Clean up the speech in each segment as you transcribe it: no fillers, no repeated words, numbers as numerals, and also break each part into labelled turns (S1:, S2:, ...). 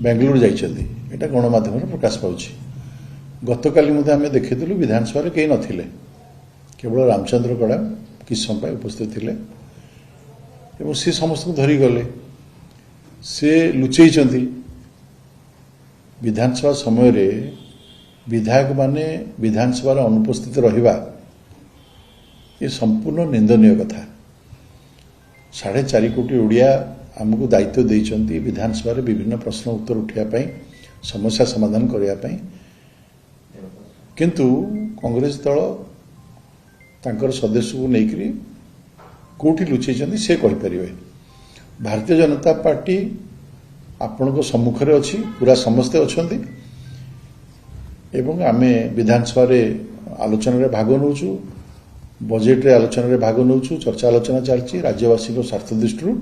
S1: बेंगलुरु जाइछन्ति एटा गणमाध्यम प्रकाश पाउछि। गतकाली मते आमे देखिथिलु विधानसभा रे केही नथिले, केवल रामचंद्र कड़ा किछ समय उपस्थित थिले एवं से समस्त को धरी गले। से लुचेइछन्ति विधानसभा समय रे विधायक माने विधानसभा रे अनुपस्थित रहिबा ये संपूर्ण निंदनीय कथा। 4.5 कोटी ओडिया आमको दायित्व देइछन्ति विधानसभा रे विभिन्न प्रश्न उत्तर उठाइया पई, समस्या समाधान करिया पई, किंतु कांग्रेस दल तांकर सदस्य को नेकरी कोठी लुचेइछन्ति से कहि परिबे। भारतीय जनता पार्टी आपण को सम्मुख रे अछि, पूरा समस्त अछन्ति एवं आमे विधानसभा रे आलोचना रे भाग नउछु, बजेट रे आलोचना रे भाग नउछु, चर्चा आलोचना चलछि, राज्यवासी को स्वार्थ दृष्टि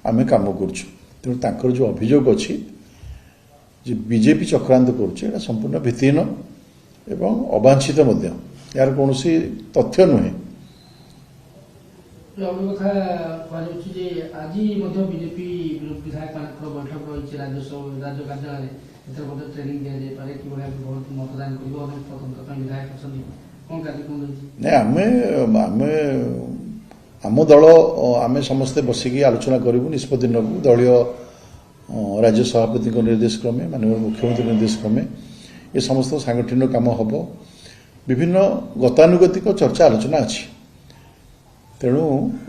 S1: आमे काम करछु। तेणु तांकर जो अभियोग अछि जे बीजेपी चक्रांत करछि एटा संपूर्ण भित्तिहीन एवं अवांछित मध्य, यार कोनोसी तथ्य नुहे।
S2: कथा आज बीजेपी विधायक बैठक रही राज्य कार्यालय ट्रेनिंग दि जाए कि मतदान कर विधायक कौन कार्यक्रम आम दल आम समस्ते बसिकी आलोचना करूँ, निष्पत्ति नबू दलीय राज्य सभापति निर्देश क्रमे माननीय मुख्यमंत्री निर्देश क्रमे ये समस्त सांगठनिक काम हम विभिन्न गतानुगतिक चर्चा आलोचना अच्छी। तेणु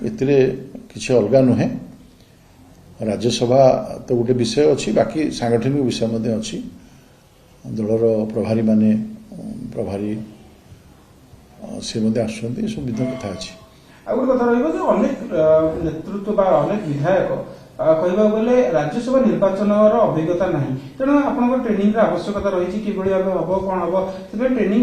S2: एतिरे किसी अलग नुहे, राज्यसभा तो गोटे विषय अच्छी, बाकी सांगठनिक विषय मध्य अच्छी। दलर प्रभारी माने प्रभारी से आसुँच सब विध कथा अच्छी।
S3: गोटे कथा अनेक नेतृत्व अनेक विधायक कहवा गले राज्यसभा निर्वाचन अभिज्ञता ना, तेणु आप ट्रेनिंग आवश्यकता रही कि हम कौन हम ट्रेनिंग